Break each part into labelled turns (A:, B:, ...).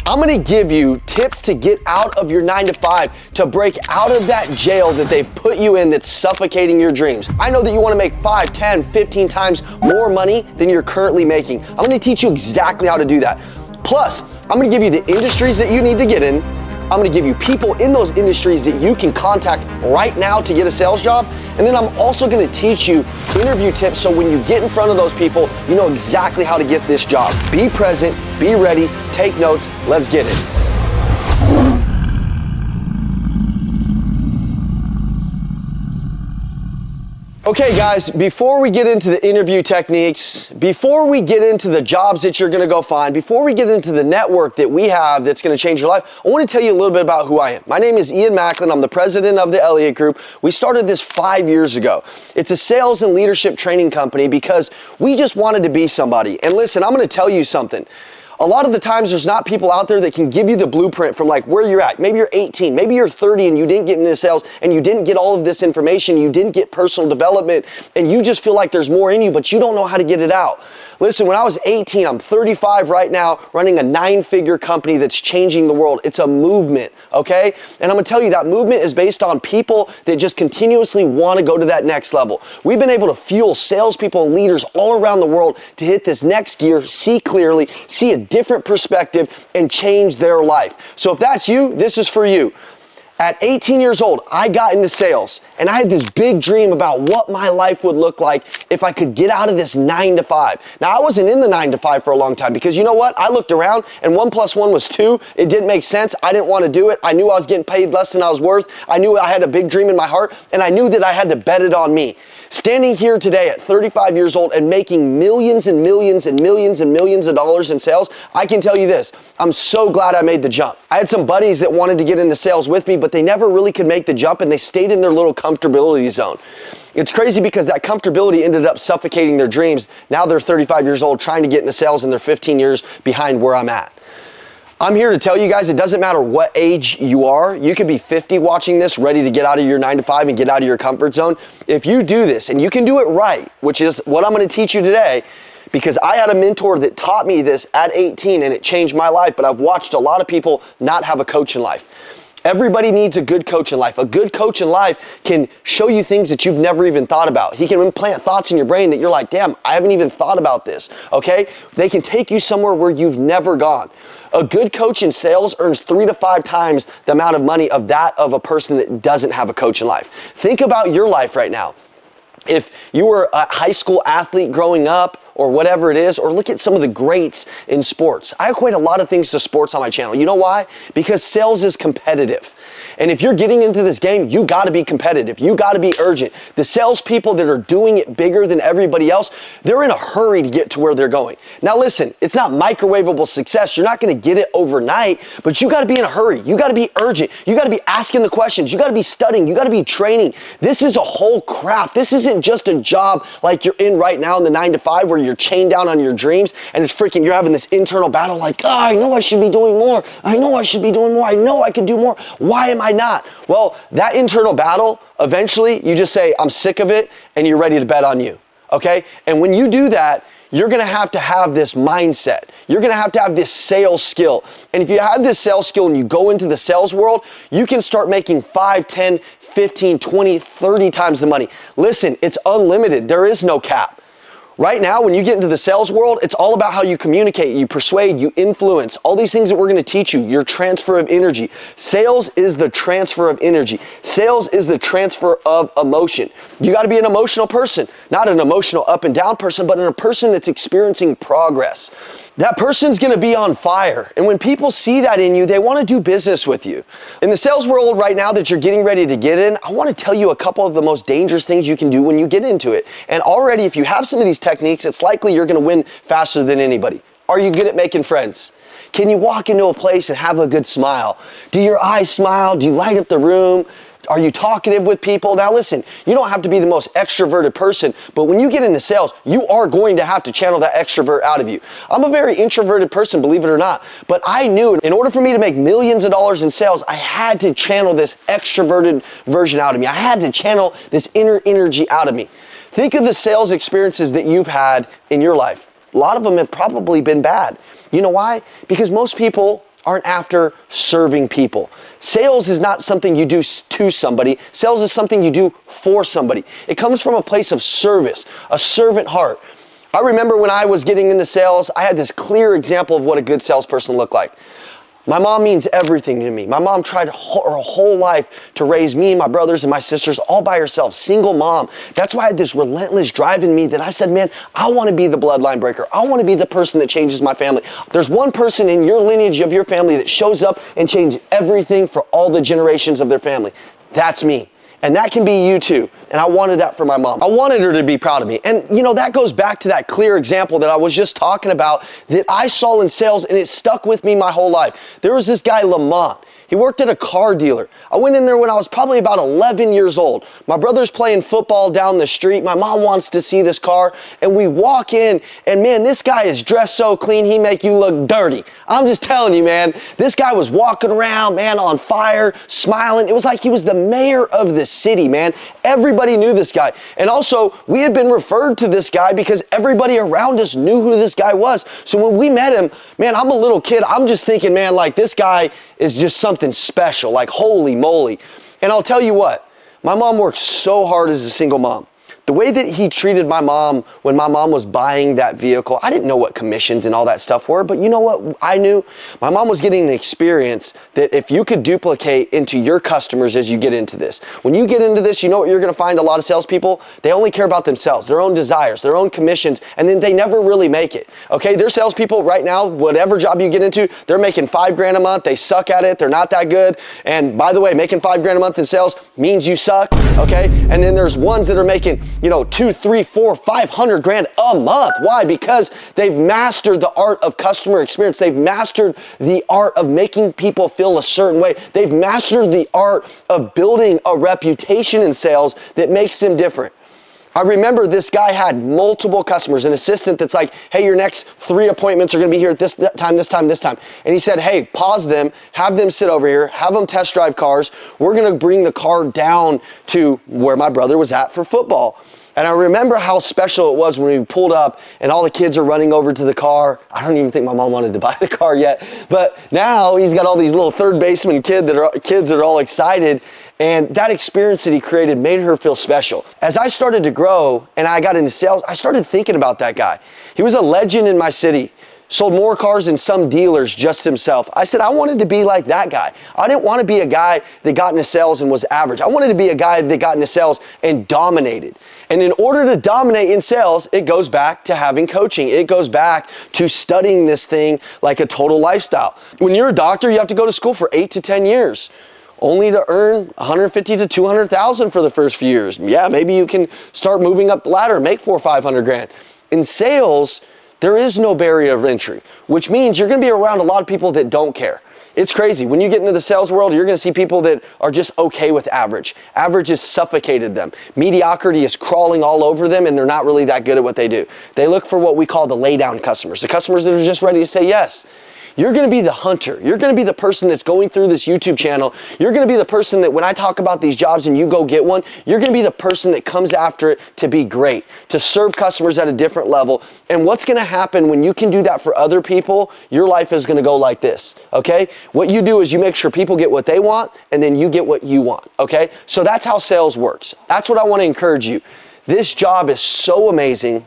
A: I'm gonna give you tips to get out of your 9 to 5, to break out of that jail that they've put you in that's suffocating your dreams. I know that you wanna make 5, 10, 15 times more money than you're currently making. I'm gonna teach you exactly how to do that. Plus, I'm gonna give you the industries that you need to get in. I'm gonna give you people in those industries that you can contact right now to get a sales job. And then I'm also gonna teach you interview tips so when you get in front of those people, you know exactly how to get this job. Be present, be ready, take notes, let's get it. Okay guys, before we get into the interview techniques, before we get into the jobs that you're gonna go find, before we get into the network that we have that's gonna change your life, I wanna tell you a little bit about who I am. My name is Ian Macklin, I'm the president of the Elliott Group. We started this 5 years ago. It's a sales and leadership training company because we just wanted to be somebody. And listen, I'm gonna tell you something. A lot of the times there's not people out there that can give you the blueprint from like where you're at. Maybe you're 18, maybe you're 30 and you didn't get into sales and you didn't get all of this information, you didn't get personal development and you just feel like there's more in you, but you don't know how to get it out. Listen, when I was 18, I'm 35 right now, running a 9-figure company that's changing the world. It's a movement, okay? And I'm gonna tell you that movement is based on people that just continuously wanna go to that next level. We've been able to fuel salespeople and leaders all around the world to hit this next gear, see clearly, see a different perspective, and change their life. So if that's you, this is for you. At 18 years old, I got into sales and I had this big dream about what my life would look like if I could get out of this 9 to 5. Now, I wasn't in the 9 to 5 for a long time because you know what? I looked around and 1 + 1 was 2. It didn't make sense. I didn't want to do it. I knew I was getting paid less than I was worth. I knew I had a big dream in my heart and I knew that I had to bet it on me. Standing here today at 35 years old and making millions and millions and millions and millions of dollars in sales, I can tell you this, I'm so glad I made the jump. I had some buddies that wanted to get into sales with me, but they never really could make the jump and they stayed in their little comfortability zone. It's crazy because that comfortability ended up suffocating their dreams. Now they're 35 years old trying to get into sales and they're 15 years behind where I'm at. I'm here to tell you guys, it doesn't matter what age you are. You could be 50 watching this, ready to get out of your 9 to 5 and get out of your comfort zone. If you do this, and you can do it right, which is what I'm gonna teach you today, because I had a mentor that taught me this at 18 and it changed my life, but I've watched a lot of people not have a coach in life. Everybody needs a good coach in life. A good coach in life can show you things that you've never even thought about. He can implant thoughts in your brain that you're like, damn, I haven't even thought about this, okay? They can take you somewhere where you've never gone. A good coach in sales earns 3 to 5 times the amount of money of that of a person that doesn't have a coach in life. Think about your life right now. If you were a high school athlete growing up, or whatever it is, or look at some of the greats in sports. I equate a lot of things to sports on my channel. You know why? Because sales is competitive. And if you're getting into this game, you gotta be competitive. You gotta be urgent. The salespeople that are doing it bigger than everybody else, they're in a hurry to get to where they're going. Now listen, it's not microwavable success. You're not gonna get it overnight, but you gotta be in a hurry. You gotta be urgent. You gotta be asking the questions. You gotta be studying. You gotta be training. This is a whole craft. This isn't just a job like you're in right now in the 9 to 5 where you're chained down on your dreams and it's freaking, you're having this internal battle like, oh, I know I should be doing more. I know I should be doing more. I know I could do more. Why am I not? Well, that internal battle, eventually you just say, I'm sick of it, and you're ready to bet on you, okay? And when you do that, you're gonna have to have this mindset. You're gonna have to have this sales skill. And if you have this sales skill and you go into the sales world, you can start making 5, 10, 15, 20, 30 times the money. Listen, it's unlimited. There is no cap. Right now, when you get into the sales world, it's all about how you communicate, you persuade, you influence, all these things that we're gonna teach you, your transfer of energy. Sales is the transfer of energy. Sales is the transfer of emotion. You gotta be an emotional person, not an emotional up and down person, but a person that's experiencing progress. That person's gonna be on fire. And when people see that in you, they wanna do business with you. In the sales world right now that you're getting ready to get in, I wanna tell you a couple of the most dangerous things you can do when you get into it. And already, if you have some of these techniques, it's likely you're gonna win faster than anybody. Are you good at making friends? Can you walk into a place and have a good smile? Do your eyes smile? Do you light up the room? Are you talkative with people? Now listen, you don't have to be the most extroverted person, but when you get into sales, you are going to have to channel that extrovert out of you. I'm a very introverted person, believe it or not, but I knew in order for me to make millions of dollars in sales, I had to channel this extroverted version out of me. I had to channel this inner energy out of me. Think of the sales experiences that you've had in your life. A lot of them have probably been bad. You know why? Because most people aren't after serving people. Sales is not something you do to somebody. Sales is something you do for somebody. It comes from a place of service, a servant heart. I remember when I was getting into sales, I had this clear example of what a good salesperson looked like. My mom means everything to me. My mom tried her whole life to raise me, my brothers, and my sisters all by herself, single mom. That's why I had this relentless drive in me that I said, man, I want to be the bloodline breaker. I want to be the person that changes my family. There's one person in your lineage of your family that shows up and changes everything for all the generations of their family. That's me. And that can be you too. And I wanted that for my mom. I wanted her to be proud of me. And you know, that goes back to that clear example that I was just talking about that I saw in sales, and it stuck with me my whole life. There was this guy, Lamont. He worked at a car dealer. I went in there when I was probably about 11 years old. My brother's playing football down the street. My mom wants to see this car. And we walk in, and man, this guy is dressed so clean, he make you look dirty. I'm just telling you, man, this guy was walking around, man, on fire, smiling. It was like he was the mayor of the city, man. Everybody knew this guy. And also, we had been referred to this guy because everybody around us knew who this guy was. So when we met him, man, I'm a little kid. I'm just thinking, man, like this guy is just something special, like holy moly. And I'll tell you what, my mom worked so hard as a single mom. The way that he treated my mom when my mom was buying that vehicle, I didn't know what commissions and all that stuff were, but you know what I knew? My mom was getting an experience that if you could duplicate into your customers as you get into this. When you get into this, you know what you're gonna find a lot of salespeople? They only care about themselves, their own desires, their own commissions, and then they never really make it. Okay, they're salespeople right now, whatever job you get into, they're making $5 grand a month, they suck at it, they're not that good. And by the way, making $5 grand a month in sales means you suck, okay? And then there's ones that are making, you know, 2, 3, 4, 500 grand a month. Why? Because they've mastered the art of customer experience. They've mastered the art of making people feel a certain way. They've mastered the art of building a reputation in sales that makes them different. I remember this guy had multiple customers, an assistant that's like, hey, your next 3 appointments are gonna be here at this time, this time, this time. And he said, hey, pause them, have them sit over here, have them test drive cars. We're gonna bring the car down to where my brother was at for football. And I remember how special it was when we pulled up and all the kids are running over to the car. I don't even think my mom wanted to buy the car yet, but now he's got all these little third baseman kids that are all excited. And that experience that he created made her feel special. As I started to grow and I got into sales, I started thinking about that guy. He was a legend in my city. Sold more cars than some dealers just himself. I said I wanted to be like that guy. I didn't want to be a guy that got into sales and was average. I wanted to be a guy that got into sales and dominated. And in order to dominate in sales, it goes back to having coaching. It goes back to studying this thing like a total lifestyle. When you're a doctor, you have to go to school for 8 to 10 years. Only to earn 150 to 200,000 for the first few years. Yeah, maybe you can start moving up the ladder and make 400 or 500 grand. In sales, there is no barrier of entry, which means you're gonna be around a lot of people that don't care. It's crazy. When you get into the sales world, you're gonna see people that are just okay with average. Average has suffocated them. Mediocrity is crawling all over them, and they're not really that good at what they do. They look for what we call the lay down customers, the customers that are just ready to say yes. You're gonna be the hunter. You're gonna be the person that's going through this YouTube channel. You're gonna be the person that when I talk about these jobs and you go get one, you're gonna be the person that comes after it to be great, to serve customers at a different level. And what's gonna happen when you can do that for other people, your life is gonna go like this, okay? What you do is you make sure people get what they want and then you get what you want, okay? So that's how sales works. That's what I wanna encourage you. This job is so amazing.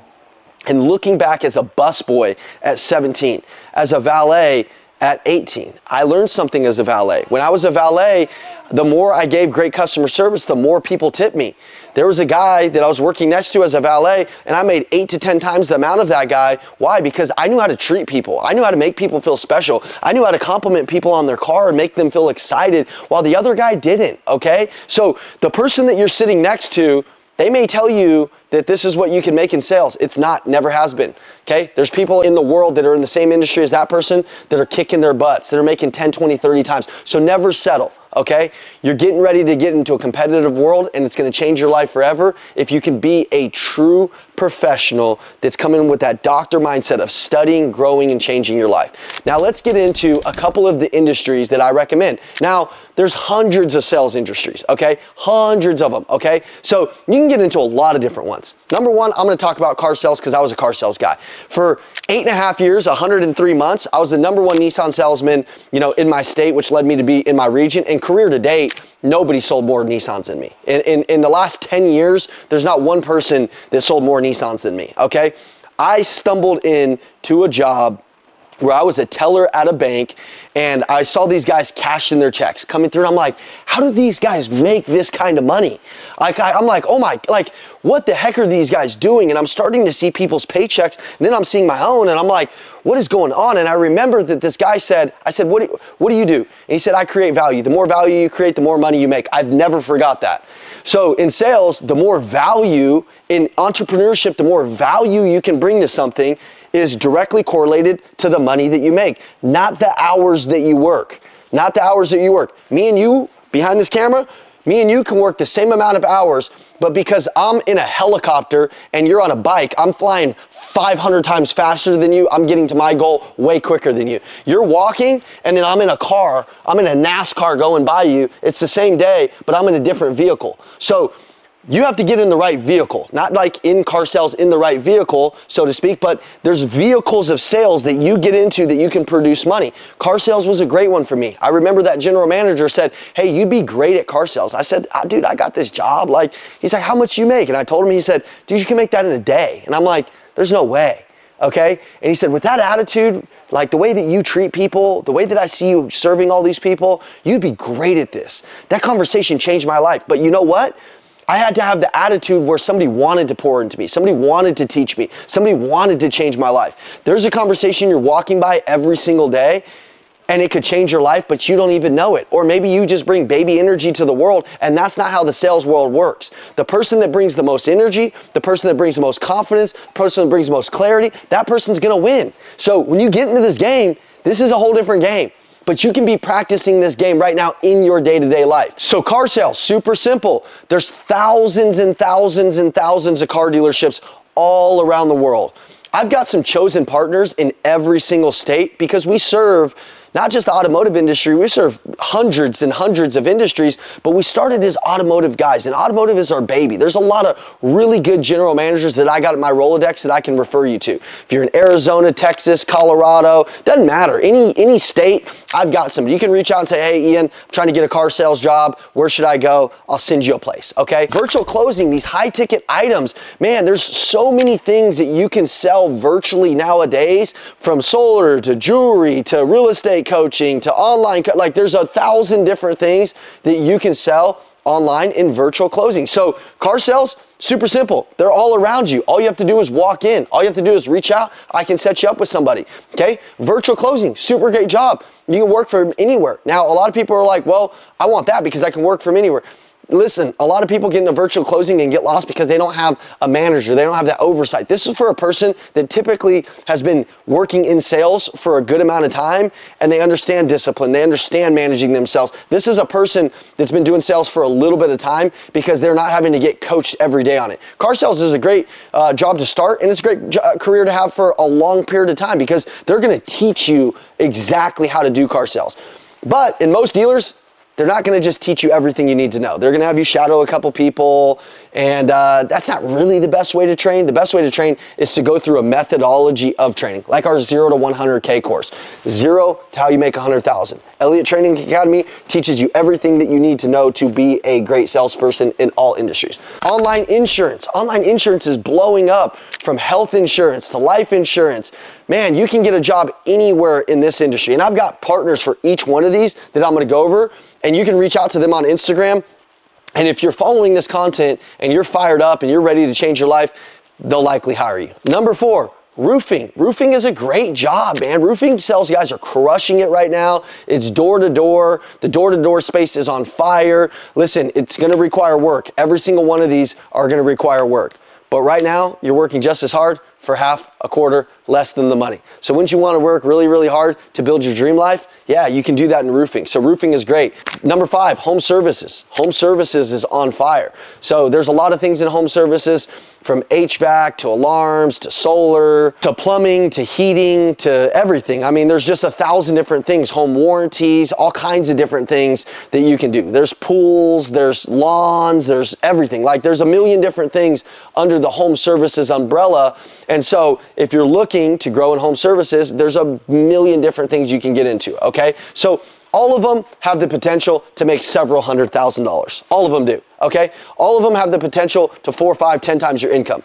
A: And looking back as a busboy at 17, as a valet at 18, I learned something as a valet. When I was a valet, the more I gave great customer service, the more people tipped me. There was a guy that I was working next to as a valet, and I made 8 to 10 times the amount of that guy. Why? Because I knew how to treat people. I knew how to make people feel special. I knew how to compliment people on their car and make them feel excited, while the other guy didn't, okay? So the person that you're sitting next to, they may tell you that this is what you can make in sales. It's not, never has been, okay? There's people in the world that are in the same industry as that person that are kicking their butts, that are making 10, 20, 30 times. So never settle, okay? You're getting ready to get into a competitive world, and it's gonna change your life forever if you can be a true professional that's coming in with that doctor mindset of studying, growing, and changing your life. Now let's get into a couple of the industries that I recommend. Now, there's hundreds of sales industries, okay? Hundreds of them, okay? So you can get into a lot of different ones. Number one, I'm gonna talk about car sales because I was a car sales guy. For 8.5 years, 103 months, I was the #1 Nissan salesman, in my state, which led me to be in my region. And career to date, nobody sold more Nissans than me. In the last 10 years, there's not one person that sold more Nissans than me, okay? I stumbled into a job where I was a teller at a bank, and I saw these guys cashing their checks coming through, and I'm like, how do these guys make this kind of money? I'm like, oh my, like, what the heck are these guys doing? And I'm starting to see people's paychecks, and then I'm seeing my own, and I'm like, what is going on? And I remember that this guy said, I said, what do you do? And he said, I create value. The more value you create, the more money you make. I've never forgot that. So in sales, the more value, in entrepreneurship, the more value you can bring to something is directly correlated to the money that you make, not the hours that you work, not the hours that you work. Me and you, behind this camera, me and you can work the same amount of hours, but because I'm in a helicopter and you're on a bike, I'm flying 500 times faster than you, I'm getting to my goal way quicker than you. You're walking, and then I'm in a car, I'm in a NASCAR going by you. It's the same day, but I'm in a different vehicle. So you have to get in the right vehicle, not like in car sales in the right vehicle, so to speak, but there's vehicles of sales that you get into that you can produce money. Car sales was a great one for me. I remember that general manager said, hey, you'd be great at car sales. I said, dude, I got this job. He's like, how much you make? And I told him, he said, dude, you can make that in a day. And I'm like, there's no way, okay? And he said, with that attitude, like the way that you treat people, the way that I see you serving all these people, you'd be great at this. That conversation changed my life. But you know what? I had to have the attitude where somebody wanted to pour into me. Somebody wanted to teach me. Somebody wanted to change my life. There's a conversation you're walking by every single day, and it could change your life, but you don't even know it. Or maybe you just bring baby energy to the world, and that's not how the sales world works. The person that brings the most energy, the person that brings the most confidence, the person that brings the most clarity, that person's gonna win. So when you get into this game, this is a whole different game. But you can be practicing this game right now in your day-to-day life. So car sales, super simple. There's thousands and thousands and thousands of car dealerships all around the world. I've got some chosen partners in every single state because we serve not just the automotive industry, we serve hundreds and hundreds of industries, but we started as automotive guys, and automotive is our baby. There's a lot of really good general managers that I got at my Rolodex that I can refer you to. If you're in Arizona, Texas, Colorado, doesn't matter, any state, I've got some. You can reach out and say, hey, Ian, I'm trying to get a car sales job. Where should I go? I'll send you a place, okay? Virtual closing, these high ticket items, man, there's so many things that you can sell virtually nowadays, from solar to jewelry to real estate coaching to online, like there's 1,000 different things that you can sell online in virtual closing. So car sales, super simple. They're all around you. All you have to do is walk in. All you have to do is reach out. I can set you up with somebody, okay? Virtual closing, super great job. You can work from anywhere. Now, a lot of people are like, well, I want that because I can work from anywhere. Listen, a lot of people get into virtual closing and get lost because they don't have a manager. They don't have that oversight. This is for a person that typically has been working in sales for a good amount of time, and they understand discipline. They understand managing themselves. This is a person that's been doing sales for a little bit of time because they're not having to get coached every day on it. Car sales is a great job to start, and it's a great career to have for a long period of time because they're going to teach you exactly how to do car sales. But in most dealers, they're not gonna just teach you everything you need to know. They're gonna have you shadow a couple people, and that's not really the best way to train. The best way to train is to go through a methodology of training, like our 0 to 100K course. 0 to how you make 100,000. ELLIOTT Training Academy teaches you everything that you need to know to be a great salesperson in all industries. Online insurance. Online insurance is blowing up, from health insurance to life insurance. Man, you can get a job anywhere in this industry. And I've got partners for each one of these that I'm gonna go over, and you can reach out to them on Instagram. And if you're following this content and you're fired up and you're ready to change your life, they'll likely hire you. Number 4, roofing. Roofing is a great job, man. Roofing sales guys are crushing it right now. It's door to door. The door to door space is on fire. Listen, it's gonna require work. Every single one of these are gonna require work. But right now, you're working just as hard for half, a quarter, less than the money. So wouldn't you want to work really, really hard to build your dream life? Yeah, you can do that in roofing. So roofing is great. Number 5, home services. Home services is on fire. So there's a lot of things in home services, from HVAC to alarms to solar to plumbing to heating to everything. I mean, there's just 1,000 different things, home warranties, all kinds of different things that you can do. There's pools, there's lawns, there's everything. Like there's a million different things under the home services umbrella. And so if you're looking to grow in home services, there's a million different things you can get into, okay? So all of them have the potential to make several $100,000. All of them do, okay? All of them have the potential to 4, 5, 10 times your income.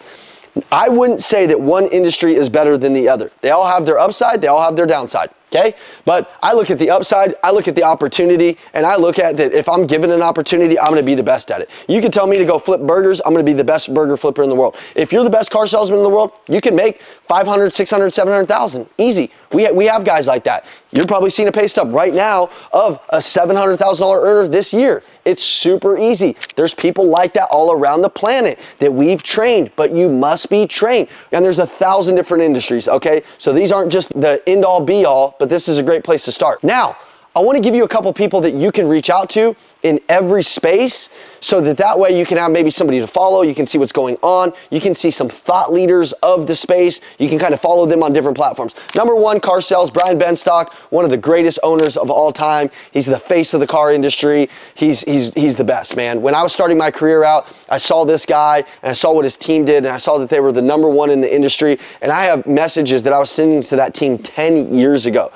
A: I wouldn't say that one industry is better than the other. They all have their upside, they all have their downside, okay? But I look at the upside, I look at the opportunity, and I look at that if I'm given an opportunity, I'm gonna be the best at it. You can tell me to go flip burgers, I'm gonna be the best burger flipper in the world. If you're the best car salesman in the world, you can make 500, 600, 700,000, easy. We have guys like that. You're probably seeing a pay stub right now of a $700,000 earner this year. It's super easy. There's people like that all around the planet that we've trained, but you must be trained. And there's 1,000 different industries, okay? So these aren't just the end all be all, but this is a great place to start. Now, I want to give you a couple people that you can reach out to in every space so that way you can have maybe somebody to follow, you can see what's going on, you can see some thought leaders of the space, you can kind of follow them on different platforms. Number 1, car sales, Brian Benstock, one of the greatest owners of all time. He's the face of the car industry. He's the best, man. When I was starting my career out, I saw this guy and I saw what his team did, and I saw that they were the number 1 in the industry, and I have messages that I was sending to that team 10 years ago.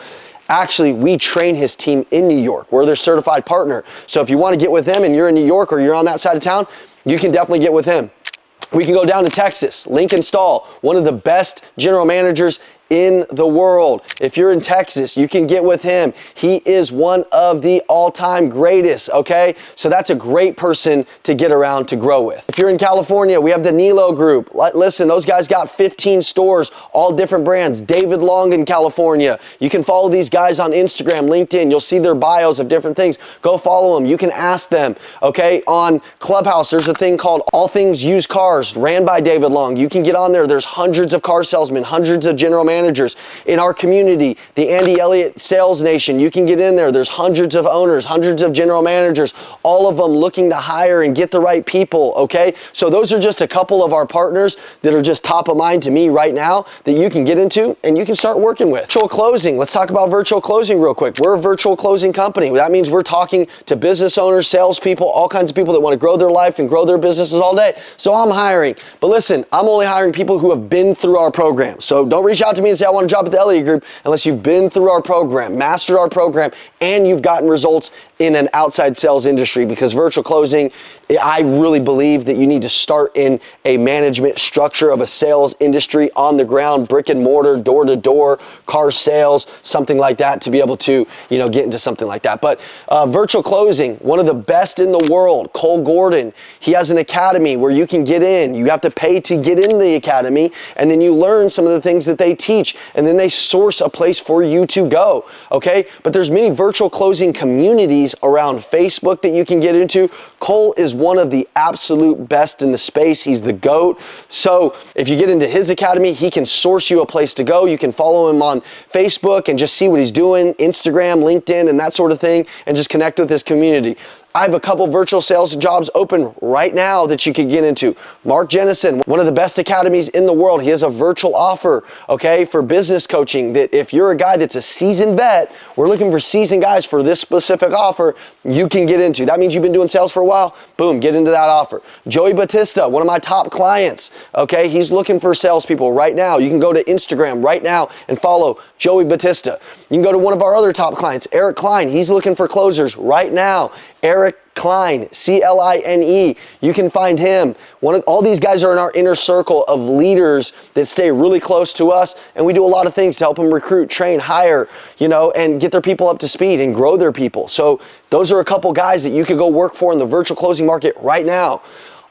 A: Actually, we train his team in New York. We're their certified partner. So if you want to get with them and you're in New York or you're on that side of town, you can definitely get with him. We can go down to Texas. Lincoln Stahl, one of the best general managers in the world. If you're in Texas, you can get with him. He is one of the all-time greatest, okay? So that's a great person to get around to grow with. If you're in California, we have the Nilo Group. Listen, those guys got 15 stores, all different brands. David Long in California. You can follow these guys on Instagram, LinkedIn. You'll see their bios of different things. Go follow them. You can ask them, okay? On Clubhouse, there's a thing called All Things Used Cars, ran by David Long. You can get on there. There's hundreds of car salesmen, hundreds of general managers in our community, the Andy Elliott Sales Nation. You can get in there. There's hundreds of owners, hundreds of general managers, all of them looking to hire and get the right people, okay? So those are just a couple of our partners that are just top of mind to me right now that you can get into and you can start working with. Virtual closing. Let's talk about virtual closing real quick. We're a virtual closing company. That means we're talking to business owners, salespeople, all kinds of people that want to grow their life and grow their businesses all day. So I'm hiring. But listen, I'm only hiring people who have been through our program. So don't reach out to me and say, I want a job at the Elliott Group, unless you've been through our program, mastered our program, and you've gotten results in an outside sales industry. Because virtual closing, I really believe that you need to start in a management structure of a sales industry on the ground, brick and mortar, door to door, car sales, something like that, to be able to, get into something like that. But virtual closing, one of the best in the world, Cole Gordon, he has an academy where you can get in. You have to pay to get in the academy, and then you learn some of the things that they teach, and then they source a place for you to go, okay? But there's many virtual closing communities around Facebook that you can get into. Cole is one of the absolute best in the space. He's the GOAT. So if you get into his academy, he can source you a place to go. You can follow him on Facebook and just see what he's doing, Instagram, LinkedIn, and that sort of thing, and just connect with his community. I have a couple virtual sales jobs open right now that you could get into. Mark Jennison, one of the best academies in the world. He has a virtual offer, okay, for business coaching, that if you're a guy that's a seasoned vet, we're looking for seasoned guys for this specific offer, you can get into. That means you've been doing sales for a while, boom, get into that offer. Joey Batista, one of my top clients, okay, he's looking for salespeople right now. You can go to Instagram right now and follow Joey Batista. You can go to one of our other top clients, Eric Klein. He's looking for closers right now. Eric Klein, C-L-I-N-E. You can find him. All these guys are in our inner circle of leaders that stay really close to us, and we do a lot of things to help them recruit, train, hire, and get their people up to speed and grow their people. So those are a couple guys that you could go work for in the virtual closing market right now.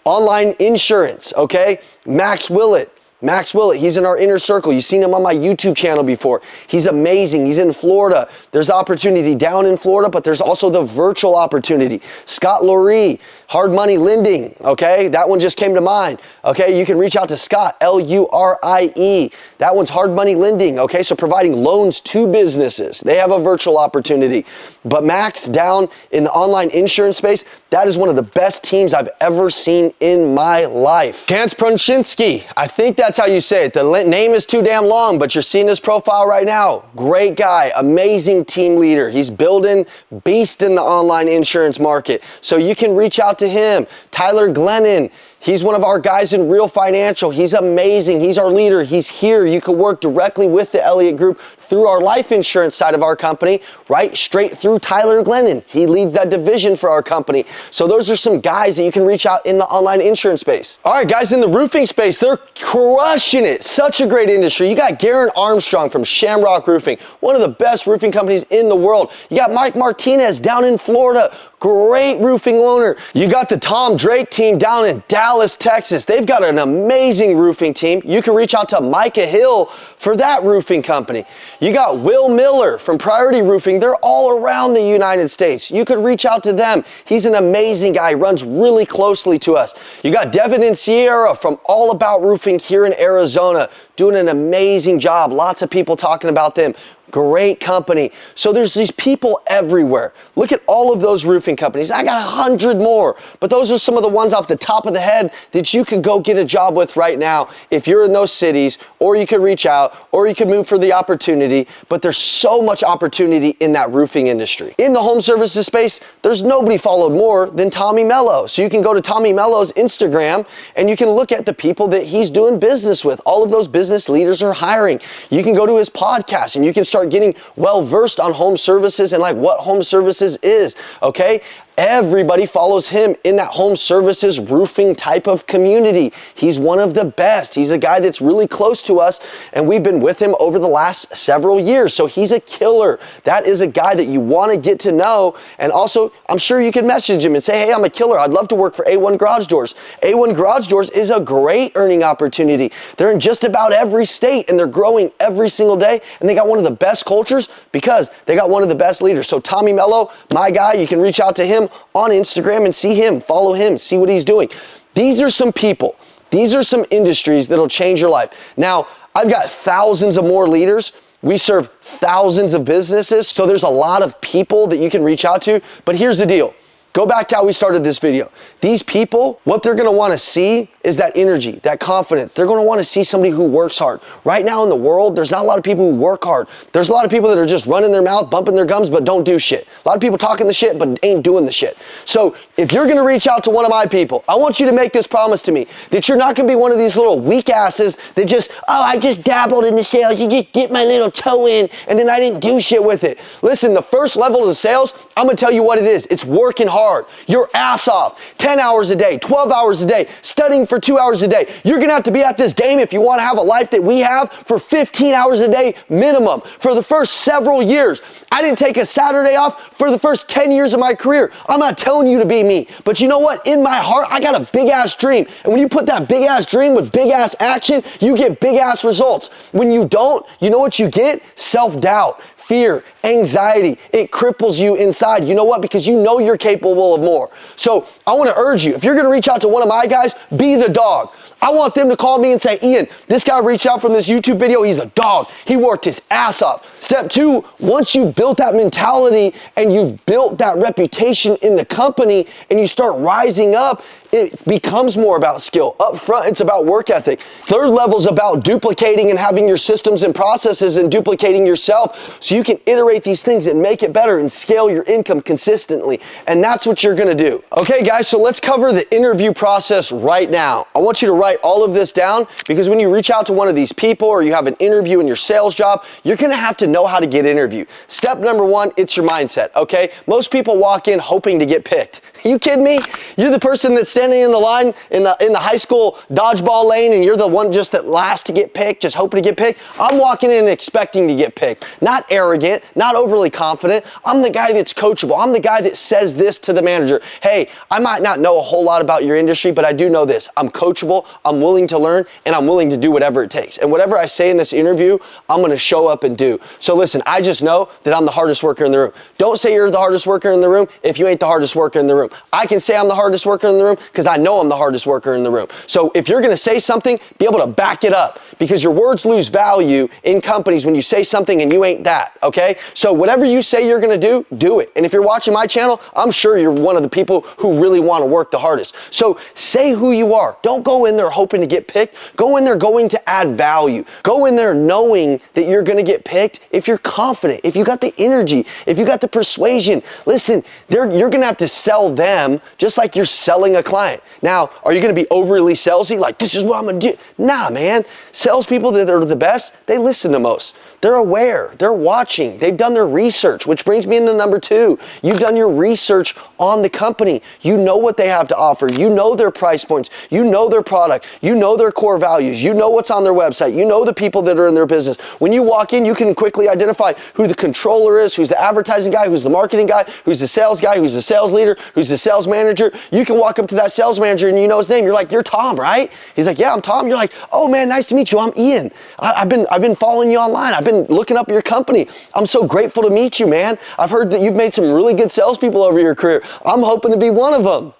A: Online insurance, okay? Max Willett. Max Willett, he's in our inner circle. You've seen him on my YouTube channel before. He's amazing. He's in Florida. There's opportunity down in Florida, but there's also the virtual opportunity. Scott Lurie, Hard Money Lending, okay? That one just came to mind, okay? You can reach out to Scott, L-U-R-I-E. That one's Hard Money Lending, okay? So providing loans to businesses. They have a virtual opportunity. But Max, down in the online insurance space, that is one of the best teams I've ever seen in my life. Kant Prunshinsky, I think that's how you say it. The name is too damn long, but you're seeing his profile right now. Great guy, amazing team leader. He's building beast in the online insurance market. So you can reach out to him. Tyler Glennon, he's one of our guys in Real Financial. He's amazing. He's our leader. He's here. You can work directly with the Elliott Group through our life insurance side of our company, right? Straight through Tyler Glennon. He leads that division for our company. So those are some guys that you can reach out in the online insurance space. All right, guys, in the roofing space, they're crushing it. Such a great industry. You got Garen Armstrong from Shamrock Roofing, one of the best roofing companies in the world. You got Mike Martinez down in Florida, great roofing owner. You got the Tom Drake team down in Dallas, Texas. They've got an amazing roofing team. You can reach out to Micah Hill for that roofing company. You got Will Miller from Priority Roofing. They're all around the United States. You could reach out to them. He's an amazing guy, runs really closely to us. You got Devin and Sierra from All About Roofing here in Arizona, doing an amazing job. Lots of people talking about them. Great company. So there's these people everywhere. Look at all of those roofing companies. I got 100 more, but those are some of the ones off the top of the head that you could go get a job with right now if you're in those cities, or you could reach out, or you could move for the opportunity. But there's so much opportunity in that roofing industry. In the home services space, there's nobody followed more than Tommy Mello. So you can go to Tommy Mello's Instagram and you can look at the people that he's doing business with. All of those business leaders are hiring. You can go to his podcast and you can start getting well versed on home services and like what home services is, okay? Everybody follows him in that home services roofing type of community. He's one of the best. He's a guy that's really close to us, and we've been with him over the last several years. So he's a killer. That is a guy that you want to get to know. And also, I'm sure you can message him and say, hey, I'm a killer. I'd love to work for A1 Garage Doors. A1 Garage Doors is a great earning opportunity. They're in just about every state, and they're growing every single day. And they got one of the best cultures because they got one of the best leaders. So Tommy Mello, my guy, you can reach out to him on Instagram and see him, follow him, see what he's doing. These are some people, these are some industries that'll change your life. Now, I've got thousands of more leaders. We serve thousands of businesses, so there's a lot of people that you can reach out to, but here's the deal. Go back to how we started this video. These people, what they're gonna wanna see is that energy, that confidence. They're gonna wanna see somebody who works hard. Right now in the world, there's not a lot of people who work hard. There's a lot of people that are just running their mouth, bumping their gums, but don't do shit. A lot of people talking the shit, but ain't doing the shit. So if you're gonna reach out to one of my people, I want you to make this promise to me, that you're not gonna be one of these little weak asses that just, oh, I just dabbled in the sales, you just get my little toe in, and then I didn't do shit with it. Listen, the first level of the sales, I'm gonna tell you what it is. It's working hard. Your ass off, 10 hours a day, 12 hours a day, studying for 2 hours a day. You're gonna have to be at this game if you wanna have a life that we have for 15 hours a day minimum for the first several years. I didn't take a Saturday off for the first 10 years of my career. I'm not telling you to be me, but you know what? In my heart, I got a big ass dream. And when you put that big ass dream with big ass action, you get big ass results. When you don't, you know what you get? Self-doubt. Fear, anxiety, it cripples you inside. You know what? Because you know you're capable of more. So I want to urge you, if you're going to reach out to one of my guys, be the dog. I want them to call me and say, Ian, this guy reached out from this YouTube video. He's a dog. He worked his ass off. Step two, once you've built that mentality and you've built that reputation in the company and you start rising up, it becomes more about skill. Up front, it's about work ethic. Third level is about duplicating and having your systems and processes and duplicating yourself so you can iterate these things and make it better and scale your income consistently. And that's what you're gonna do. Okay, guys, so let's cover the interview process right now. I want you to write all of this down because when you reach out to one of these people or you have an interview in your sales job, you're gonna have to know how to get interviewed. Step number one, it's your mindset, okay? Most people walk in hoping to get picked. Are you kidding me? You're the person that's standing in the line in the high school dodgeball lane and you're the one just that last to get picked, just hoping to get picked. I'm walking in expecting to get picked. Not arrogant, not overly confident. I'm the guy that's coachable. I'm the guy that says this to the manager. Hey, I might not know a whole lot about your industry, but I do know this. I'm coachable, I'm willing to learn, and I'm willing to do whatever it takes. And whatever I say in this interview, I'm gonna show up and do. So listen, I just know that I'm the hardest worker in the room. Don't say you're the hardest worker in the room if you ain't the hardest worker in the room. I can say I'm the hardest worker in the room because I know I'm the hardest worker in the room. So if you're gonna say something, be able to back it up, because your words lose value in companies when you say something and you ain't that, okay? So whatever you say you're gonna do, do it. And if you're watching my channel, I'm sure you're one of the people who really wanna work the hardest. So say who you are. Don't go in there hoping to get picked. Go in there going to add value. Go in there knowing that you're gonna get picked if you're confident, if you got the energy, if you got the persuasion. Listen, you're gonna have to sell them just like you're selling a client. Now, are you gonna be overly salesy? Like, this is what I'm gonna do? Nah, man. Salespeople that are the best, they listen the most. They're aware, they're watching, they've done their research, which brings me into number 2. You've done your research on the company. You know what they have to offer. You know their price points. You know their product. You know their core values. You know what's on their website. You know the people that are in their business. When you walk in, you can quickly identify who the controller is, who's the advertising guy, who's the marketing guy, who's the sales guy, who's the sales leader, who's the sales manager. You can walk up to that sales manager and you know his name. You're like, you're Tom, right? He's like, yeah, I'm Tom. You're like, oh man, nice to meet you. I'm Ian. I've been following you online. I've been looking up your company. I'm so grateful to meet you, man. I've heard that you've made some really good salespeople over your career. I'm hoping to be one of them.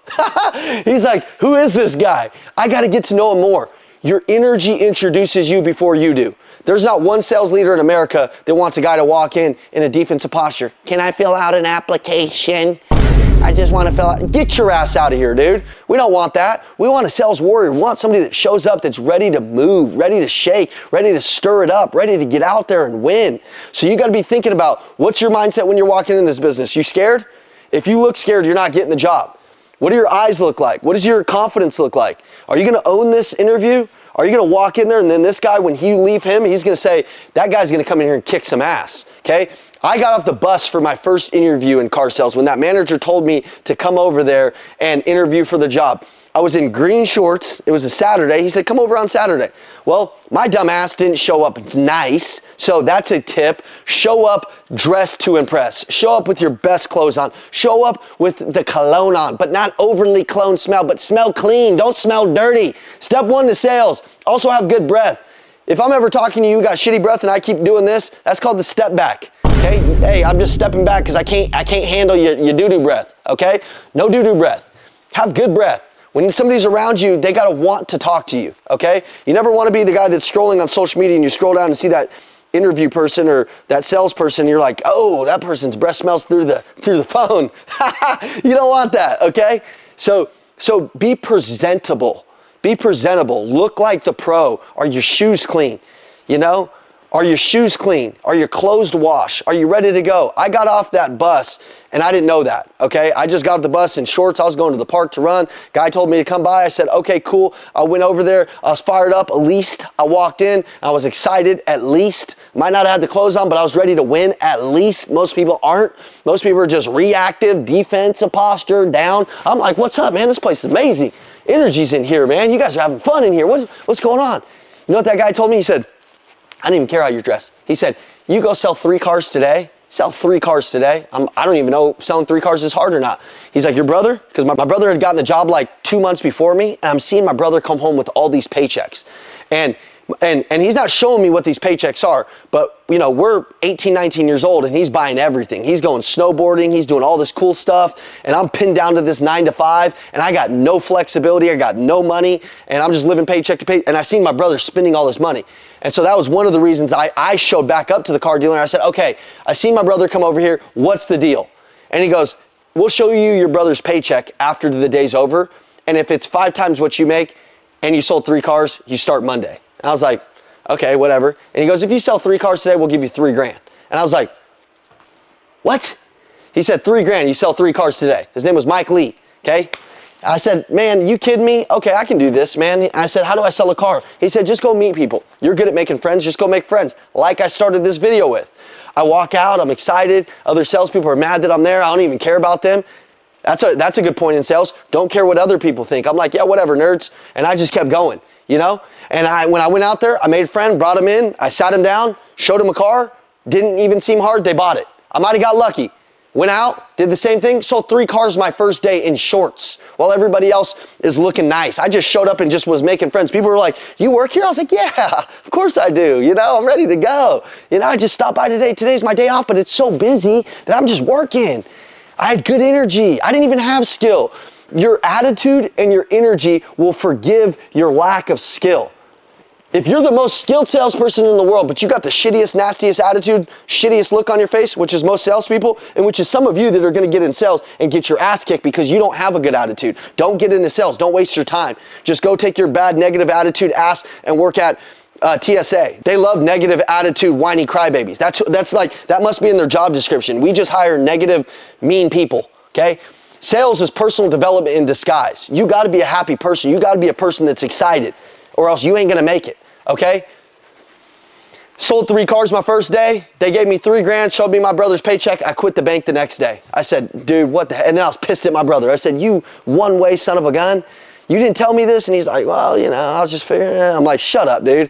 A: He's like, who is this guy? I got to get to know him more. Your energy introduces you before you do. There's not one sales leader in America that wants a guy to walk in a defensive posture. Can I fill out an application? I just want to fill out. Get your ass out of here, dude. We don't want that. We want a sales warrior. We want somebody that shows up, that's ready to move, ready to shake, ready to stir it up, ready to get out there and win. So you got to be thinking about, what's your mindset when you're walking in this business? You scared? If you look scared, you're not getting the job. What do your eyes look like? What does your confidence look like? Are you going to own this interview? Are you going to walk in there and then this guy, when you leave him, he's going to say, that guy's going to come in here and kick some ass, okay? I got off the bus for my first interview in car sales when that manager told me to come over there and interview for the job. I was in green shorts. It was a Saturday. He said, come over on Saturday. Well, my dumb ass didn't show up nice. So that's a tip. Show up dressed to impress. Show up with your best clothes on. Show up with the cologne on, but not overly cologne smell, but smell clean. Don't smell dirty. Step 1 to sales. Also have good breath. If I'm ever talking to you, got shitty breath and I keep doing this, that's called the step back. Okay? Hey, I'm just stepping back because I can't handle your doo-doo breath. Okay? No doo-doo breath. Have good breath. When somebody's around you, they gotta want to talk to you, okay? You never wanna be the guy that's scrolling on social media and you scroll down and see that interview person or that salesperson and you're like, oh, that person's breath smells through the phone. You don't want that, okay? So be presentable. Be presentable. Look like the pro. Are your shoes clean? You know? Are your shoes clean? Are your clothes washed? Are you ready to go? I got off that bus and I didn't know that, okay? I just got off the bus in shorts. I was going to the park to run. Guy told me to come by. I said, okay, cool. I went over there. I was fired up. At least I walked in. I was excited. At least. Might not have had the clothes on, but I was ready to win. At least. Most people aren't. Most people are just reactive, defensive posture, down. I'm like, what's up, man? This place is amazing. Energy's in here, man. You guys are having fun in here. What's going on? You know what that guy told me? He said, I didn't even care how you're dressed. He said, you go sell 3 cars today. Sell 3 cars today. I don't even know if selling 3 cars is hard or not. He's like, your brother? Because my brother had gotten the job like 2 months before me, and I'm seeing my brother come home with all these paychecks. And he's not showing me what these paychecks are, but you know, we're 18, 19 years old and he's buying everything. He's going snowboarding, he's doing all this cool stuff, and I'm pinned down to this 9 to 5, and I got no flexibility, I got no money, and I'm just living paycheck to pay, and I seen my brother spending all this money. And so that was one of the reasons I showed back up to the car dealer and I said, okay, I seen my brother come over here, what's the deal? And he goes, we'll show you your brother's paycheck after the day's over, and if it's 5 times what you make and you sold 3 cars, you start Monday. And I was like, okay, whatever. And he goes, if you sell 3 cars today, we'll give you $3 grand. And I was like, what? He said, $3 grand, you sell 3 cars today. His name was Mike Lee, okay? I said, man, you kidding me? Okay, I can do this, man. I said, how do I sell a car? He said, just go meet people. You're good at making friends, just go make friends. Like I started this video with. I walk out, I'm excited. Other salespeople are mad that I'm there. I don't even care about them. That's a good point in sales. Don't care what other people think. I'm like, yeah, whatever, nerds. And I just kept going, you know? And when I went out there, I made a friend, brought him in, I sat him down, showed him a car, didn't even seem hard, they bought it. I might have got lucky. Went out, did the same thing, sold 3 cars my first day in shorts while everybody else is looking nice. I just showed up and just was making friends. People were like, you work here? I was like, yeah, of course I do. You know, I'm ready to go. You know, I just stopped by today. Today's my day off, but it's so busy that I'm just working. I had good energy. I didn't even have skill. Your attitude and your energy will forgive your lack of skill. If you're the most skilled salesperson in the world, but you got the shittiest, nastiest attitude, shittiest look on your face, which is most salespeople, and which is some of you that are gonna get in sales and get your ass kicked because you don't have a good attitude. Don't get into sales, don't waste your time. Just go take your bad, negative attitude ass and work at TSA. They love negative attitude, whiny crybabies. That must be in their job description. We just hire negative, mean people, okay? Sales is personal development in disguise. You gotta be a happy person. You gotta be a person that's excited, or else you ain't gonna make it, okay? Sold 3 cars my first day. They gave me $3 grand, showed me my brother's paycheck. I quit the bank the next day. I said, dude, what the heck? And then I was pissed at my brother. I said, you one-way son of a gun. You didn't tell me this? And he's like, well, you know, I was just figuring. I'm like, shut up, dude.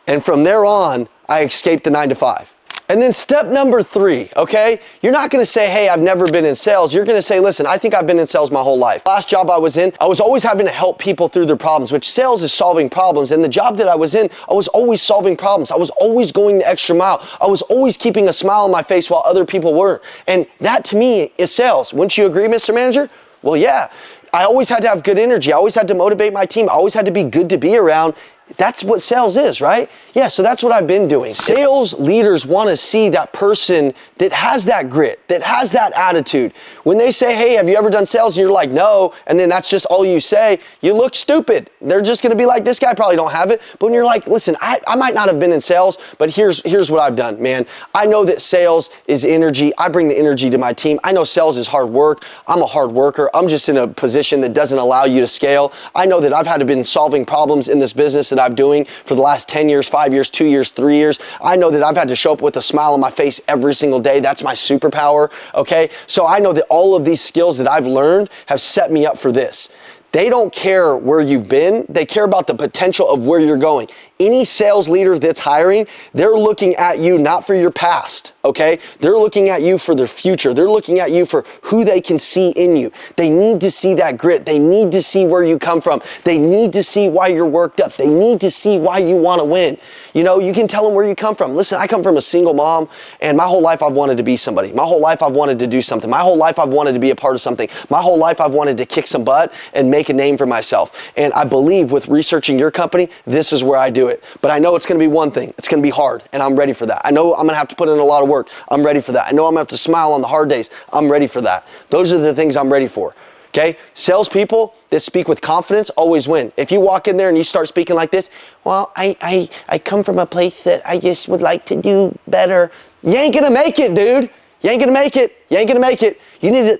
A: And from there on, I escaped the 9-to-5. And then step number 3, okay? You're not gonna say, hey, I've never been in sales. You're gonna say, listen, I think I've been in sales my whole life. Last job I was in, I was always having to help people through their problems, which sales is solving problems. And the job that I was in, I was always solving problems. I was always going the extra mile. I was always keeping a smile on my face while other people weren't. And that to me is sales. Wouldn't you agree, Mr. Manager? Well, yeah. I always had to have good energy. I always had to motivate my team. I always had to be good to be around. That's what sales is, right? Yeah, so that's what I've been doing. Sales leaders want to see that person that has that grit, that has that attitude. When they say, hey, have you ever done sales? And you're like, no, and then that's just all you say, you look stupid. They're just going to be like, this guy probably don't have it. But when you're like, listen, I might not have been in sales, but here's what I've done, man. I know that sales is energy. I bring the energy to my team. I know sales is hard work. I'm a hard worker. I'm just in a position that doesn't allow you to scale. I know that I've had to been solving problems in this business that I'm doing for the last 10 years, 5 years, 2 years, 3 years. I know that I've had to show up with a smile on my face every single day. That's my superpower, okay? So I know that all of these skills that I've learned have set me up for this. They don't care where you've been. They care about the potential of where you're going. Any sales leader that's hiring, they're looking at you not for your past, okay? They're looking at you for their future. They're looking at you for who they can see in you. They need to see that grit. They need to see where you come from. They need to see why you're worked up. They need to see why you want to win. You know, you can tell them where you come from. Listen, I come from a single mom, and my whole life I've wanted to be somebody. My whole life I've wanted to do something. My whole life I've wanted to be a part of something. My whole life I've wanted to kick some butt and make a name for myself. And I believe with researching your company, this is where I do it. But I know it's going to be one thing. It's going to be hard, and I'm ready for that. I know I'm going to have to put in a lot of work. I'm ready for that. I know I'm going to have to smile on the hard days. I'm ready for that. Those are the things I'm ready for. Okay? Salespeople that speak with confidence always win. If you walk in there and you start speaking like this, well, I come from a place that I just would like to do better. You ain't going to make it, dude. You ain't going to make it. You ain't going to make it. You need to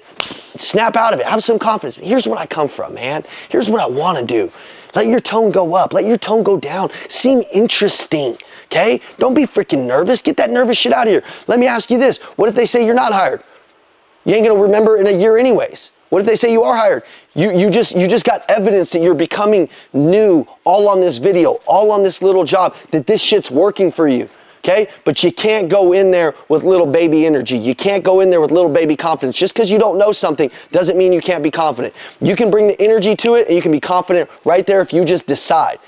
A: snap out of it. Have some confidence. Here's where I come from, man. Here's what I want to do. Let your tone go up. Let your tone go down. Seem interesting, okay? Don't be freaking nervous. Get that nervous shit out of here. Let me ask you this. What if they say you're not hired? You ain't going to remember in a year anyways. What if they say you are hired? You just got evidence that you're becoming new, all on this video, all on this little job, that this shit's working for you. Okay? But you can't go in there with little baby energy. You can't go in there with little baby confidence. Just because you don't know something doesn't mean you can't be confident. You can bring the energy to it and you can be confident right there if you just decide.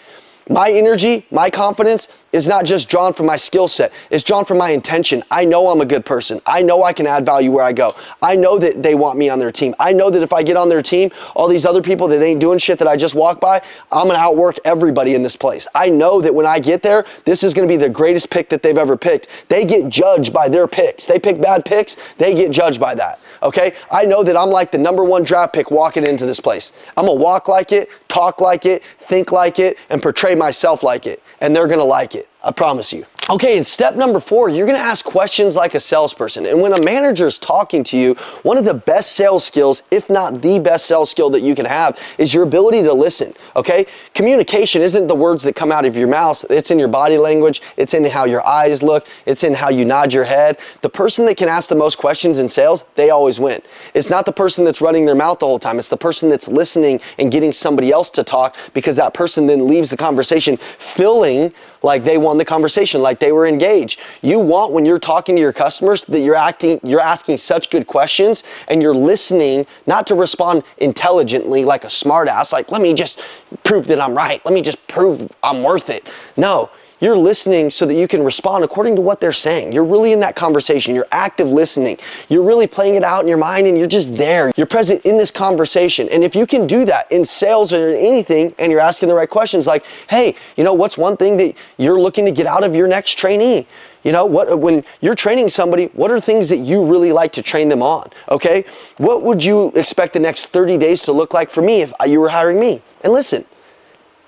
A: My energy, my confidence is not just drawn from my skill set. It's drawn from my intention. I know I'm a good person. I know I can add value where I go. I know that they want me on their team. I know that if I get on their team, all these other people that ain't doing shit that I just walked by, I'm gonna outwork everybody in this place. I know that when I get there, this is gonna be the greatest pick that they've ever picked. They get judged by their picks. They pick bad picks, they get judged by that, okay? I know that I'm like the #1 draft pick walking into this place. I'm gonna walk like it, talk like it, think like it, and portray myself like it, and they're gonna like it. I promise you. Okay, and step number 4, you're gonna ask questions like a salesperson. And when a manager is talking to you, one of the best sales skills, if not the best sales skill that you can have, is your ability to listen, okay? Communication isn't the words that come out of your mouth, it's in your body language, it's in how your eyes look, it's in how you nod your head. The person that can ask the most questions in sales, they always win. It's not the person that's running their mouth the whole time, it's the person that's listening and getting somebody else to talk, because that person then leaves the conversation feeling like they won the conversation, like they were engaged. You want, when you're talking to your customers, that you're asking such good questions and you're listening, not to respond intelligently like a smart ass, like let me just prove that I'm right, let me just prove I'm worth it. No, you're listening so that you can respond according to what they're saying. You're really in that conversation. You're active listening. You're really playing it out in your mind and you're just there. You're present in this conversation. And if you can do that in sales or in anything and you're asking the right questions like, hey, you know, what's one thing that you're looking to get out of your next trainee? You know, when you're training somebody, what are things that you really like to train them on, okay? What would you expect the next 30 days to look like for me if you were hiring me? And listen,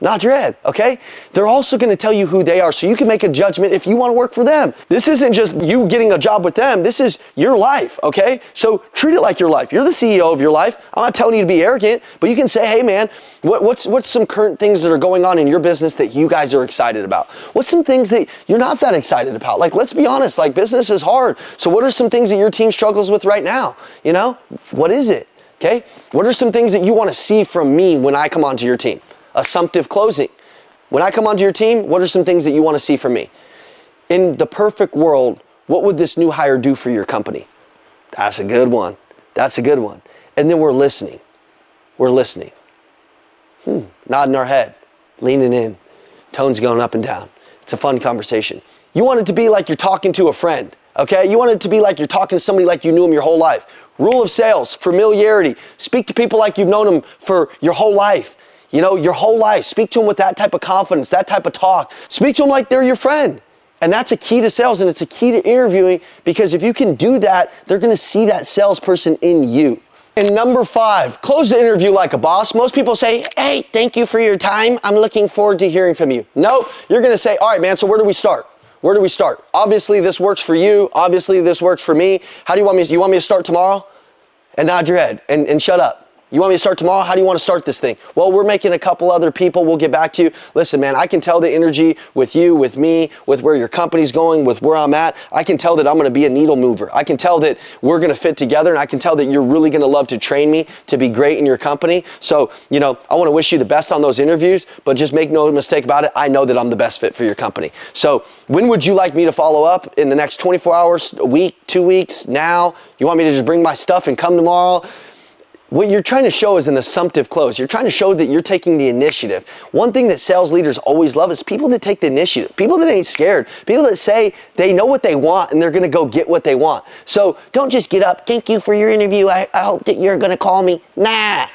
A: nod your head, okay? They're also gonna tell you who they are so you can make a judgment if you wanna work for them. This isn't just you getting a job with them, this is your life, okay? So treat it like your life. You're the CEO of your life. I'm not telling you to be arrogant, but you can say, hey man, what's some current things that are going on in your business that you guys are excited about? What's some things that you're not that excited about? Like, let's be honest, like business is hard. So what are some things that your team struggles with right now? You know, what is it, okay? What are some things that you wanna see from me when I come onto your team? Assumptive closing. When I come onto your team, what are some things that you want to see from me? In the perfect world, what would this new hire do for your company? That's a good one. That's a good one. And then we're listening. We're listening. Nodding our head, leaning in, tones going up and down. It's a fun conversation. You want it to be like you're talking to a friend, okay? You want it to be like you're talking to somebody like you knew them your whole life. Rule of sales, familiarity. Speak to people like you've known them for your whole life. You know, your whole life. Speak to them with that type of confidence, that type of talk. Speak to them like they're your friend. And that's a key to sales, and it's a key to interviewing, because if you can do that, they're gonna see that salesperson in you. And number 5, close the interview like a boss. Most people say, hey, thank you for your time. I'm looking forward to hearing from you. No, you're gonna say, all right, man, so where do we start? Where do we start? Obviously, this works for you. Obviously, this works for me. How do you want me to start tomorrow? And nod your head and shut up. You want me to start tomorrow? How do you want to start this thing? Well, we're making a couple other people. We'll get back to you. Listen, man, I can tell the energy with you, with me, with where your company's going, with where I'm at. I can tell that I'm going to be a needle mover. I can tell that we're going to fit together, and I can tell that you're really going to love to train me to be great in your company. So, you know, I want to wish you the best on those interviews, but just make no mistake about it. I know that I'm the best fit for your company. So when would you like me to follow up? In the next 24 hours, a week, 2 weeks, now? You want me to just bring my stuff and come tomorrow? What you're trying to show is an assumptive close. You're trying to show that you're taking the initiative. One thing that sales leaders always love is people that take the initiative, people that ain't scared, people that say they know what they want and they're gonna go get what they want. So don't just get up, thank you for your interview, I hope that you're gonna call me. Nah,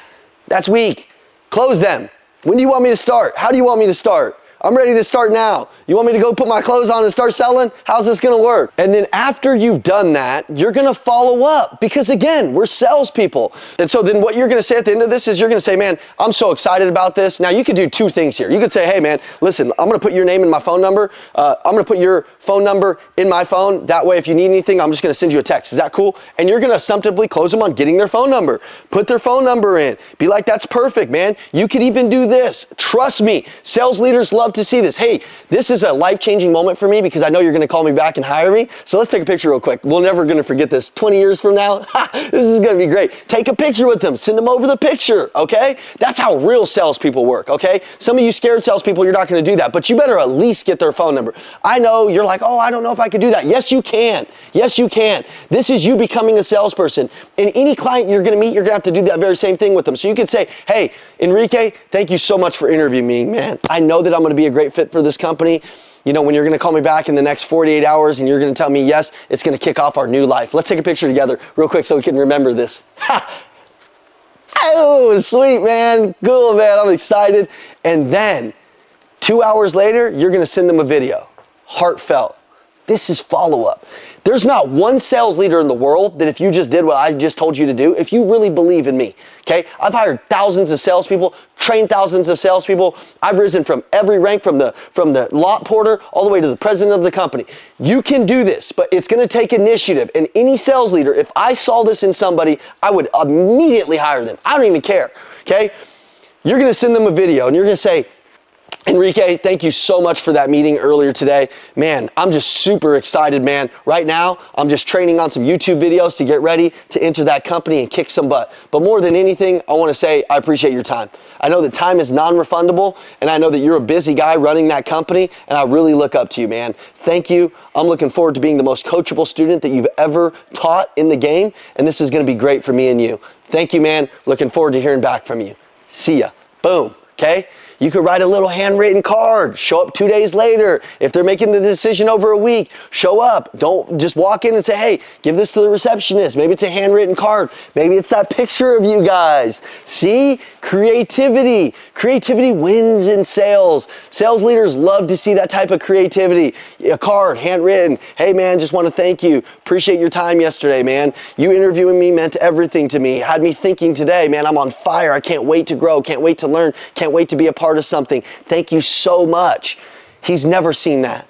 A: that's weak. Close them. When do you want me to start? How do you want me to start? I'm ready to start now. You want me to go put my clothes on and start selling? How's this gonna work? And then after you've done that, you're gonna follow up, because again, we're salespeople. And so then what you're gonna say at the end of this is you're gonna say, man, I'm so excited about this. Now you could do 2 things here. You could say, hey man, listen, I'm gonna put your name in my phone number. I'm gonna put your phone number in my phone. That way if you need anything, I'm just gonna send you a text. Is that cool? And you're gonna assumptively close them on getting their phone number. Put their phone number in. Be like, that's perfect, man. You could even do this. Trust me, sales leaders love to see this. Hey, this is a life-changing moment for me because I know you're gonna call me back and hire me. So let's take a picture real quick. We're never gonna forget this. 20 years from now, this is gonna be great. Take a picture with them, send them over the picture, okay? That's how real salespeople work, okay? Some of you scared salespeople, you're not gonna do that, but you better at least get their phone number. I know you're like, oh, I don't know if I could do that. Yes, you can. Yes, you can. This is you becoming a salesperson. And any client you're gonna meet, you're gonna have to do that very same thing with them. So you could say, hey, Enrique, thank you so much for interviewing me, man. I know that I'm gonna be a great fit for this company. You know, when you're gonna call me back in the next 48 hours and you're gonna tell me yes, it's gonna kick off our new life. Let's take a picture together real quick so we can remember this. Oh, sweet, man. Cool, man. I'm excited. And then 2 hours later, you're gonna send them a video. Heartfelt. This is follow-up. There's not one sales leader in the world that if you just did what I just told you to do, if you really believe in me, okay? I've hired thousands of salespeople, trained thousands of salespeople. I've risen from every rank, from the lot porter all the way to the president of the company. You can do this, but it's gonna take initiative. And any sales leader, if I saw this in somebody, I would immediately hire them. I don't even care, okay? You're gonna send them a video and you're gonna say, Enrique, thank you so much for that meeting earlier today. Man, I'm just super excited, man. Right now, I'm just training on some YouTube videos to get ready to enter that company and kick some butt. But more than anything, I want to say I appreciate your time. I know that time is non-refundable, and I know that you're a busy guy running that company, and I really look up to you, man. Thank you. I'm looking forward to being the most coachable student that you've ever taught in the game, and this is going to be great for me and you. Thank you, man. Looking forward to hearing back from you. See ya. Boom. Okay? You could write a little handwritten card, show up 2 days later. If they're making the decision over a week, show up. Don't just walk in and say, hey, give this to the receptionist. Maybe it's a handwritten card. Maybe it's that picture of you guys. See? Creativity. Creativity wins in sales. Sales leaders love to see that type of creativity. A card, handwritten. Hey man, just want to thank you. Appreciate your time yesterday, man. You interviewing me meant everything to me. Had me thinking today, man, I'm on fire. I can't wait to grow. Can't wait to learn. Can't wait to be a part of something. Thank you so much. He's never seen that.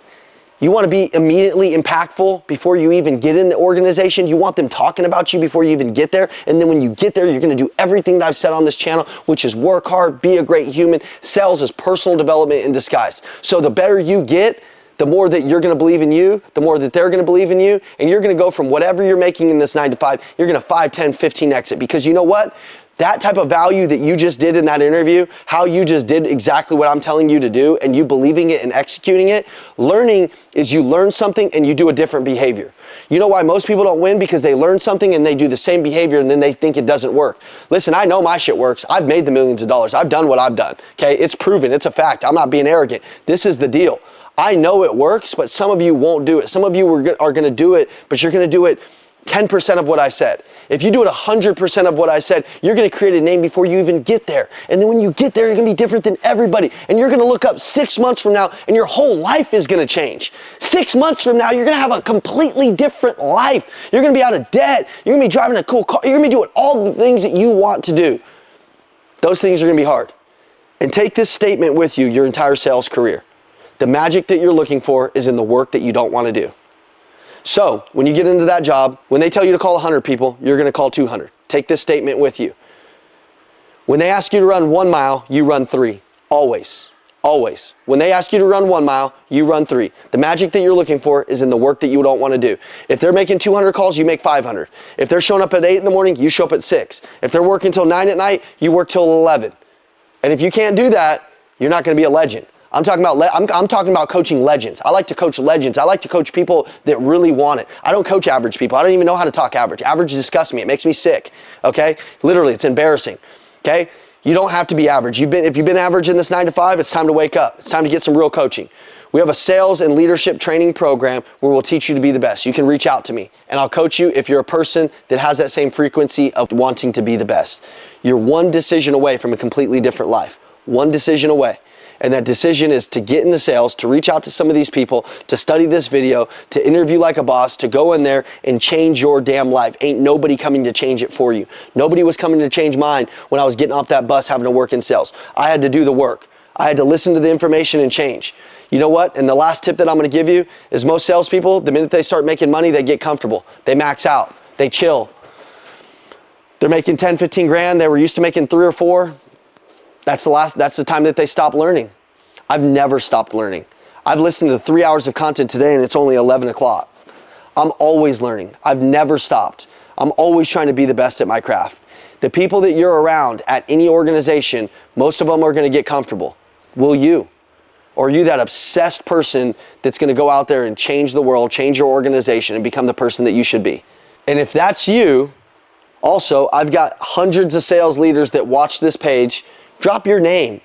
A: You want to be immediately impactful before you even get in the organization. You want them talking about you before you even get there. And then when you get there, you're going to do everything that I've said on this channel, which is work hard, be a great human. Sales is personal development in disguise. So the better you get, the more that you're going to believe in you, the more that they're going to believe in you, and you're going to go from whatever you're making in this 9 to 5, you're going to 5, 10, 15 exit. Because you know what? That type of value that you just did in that interview, how you just did exactly what I'm telling you to do and you believing it and executing it, learning is you learn something and you do a different behavior. You know why most people don't win? Because they learn something and they do the same behavior and then they think it doesn't work. Listen, I know my shit works. I've made the millions of dollars. I've done what I've done, okay? It's proven, it's a fact. I'm not being arrogant. This is the deal. I know it works, but some of you won't do it. Some of you are gonna do it, but you're gonna do it 10% of what I said. If you do it 100% of what I said, you're gonna create a name before you even get there. And then when you get there, you're gonna be different than everybody. And you're gonna look up 6 months from now and your whole life is gonna change. 6 months from now, you're gonna have a completely different life. You're gonna be out of debt. You're gonna be driving a cool car. You're gonna be doing all the things that you want to do. Those things are gonna be hard. And take this statement with you your entire sales career. The magic that you're looking for is in the work that you don't wanna do. So when you get into that job, when they tell you to call 100 people, you're going to call 200. Take this statement with you. When they ask you to run 1 mile, you run 3. Always. Always. When they ask you to run 1 mile, you run 3. The magic that you're looking for is in the work that you don't want to do. If they're making 200 calls, you make 500. If they're showing up at 8 in the morning, you show up at 6. If they're working till 9 at night, you work till 11. And if you can't do that, you're not going to be a legend. I'm talking about coaching legends. I like to coach legends. I like to coach people that really want it. I don't coach average people. I don't even know how to talk average. Average disgusts me. It makes me sick, okay? Literally, it's embarrassing, okay? You don't have to be average. If you've been average in this 9 to 5, it's time to wake up. It's time to get some real coaching. We have a sales and leadership training program where we'll teach you to be the best. You can reach out to me and I'll coach you if you're a person that has that same frequency of wanting to be the best. You're one decision away from a completely different life. One decision away. And that decision is to get into sales, to reach out to some of these people, to study this video, to interview like a boss, to go in there and change your damn life. Ain't nobody coming to change it for you. Nobody was coming to change mine when I was getting off that bus having to work in sales. I had to do the work. I had to listen to the information and change. You know what? And the last tip that I'm gonna give you is most salespeople, the minute they start making money, they get comfortable. They max out. They chill. They're making 10, 15 grand. They were used to making 3 or 4. That's the time that they stop learning. I've never stopped learning. I've listened to 3 hours of content today and it's only 11 o'clock. I'm always learning. I've never stopped. I'm always trying to be the best at my craft. The people that you're around at any organization, most of them are gonna get comfortable. Will you? Or are you that obsessed person that's gonna go out there and change the world, change your organization, and become the person that you should be? And if that's you, also, I've got hundreds of sales leaders that watch this page. Drop your name.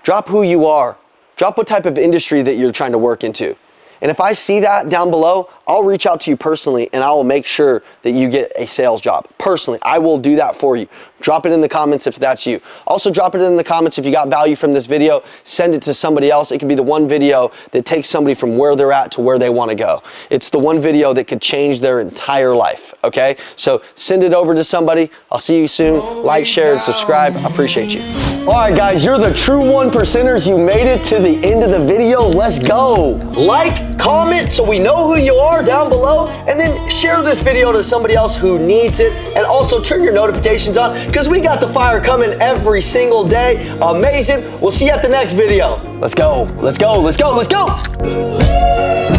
A: Drop who you are. Drop what type of industry that you're trying to work into. And if I see that down below, I'll reach out to you personally and I will make sure that you get a sales job. Personally, I will do that for you. Drop it in the comments if that's you. Also drop it in the comments if you got value from this video. Send it to somebody else. It could be the one video that takes somebody from where they're at to where they want to go. It's the one video that could change their entire life, okay? So send it over to somebody. I'll see you soon. Like, share, and subscribe. I appreciate you. All right, guys, you're the true 1%ers. You made it to the end of the video. Let's go. Like, comment so we know who you are down below, and then share this video to somebody else who needs it. And also turn your notifications on, because we got the fire coming every single day. Amazing. We'll see you at the next video. Let's go. Let's go. Let's go. Let's go.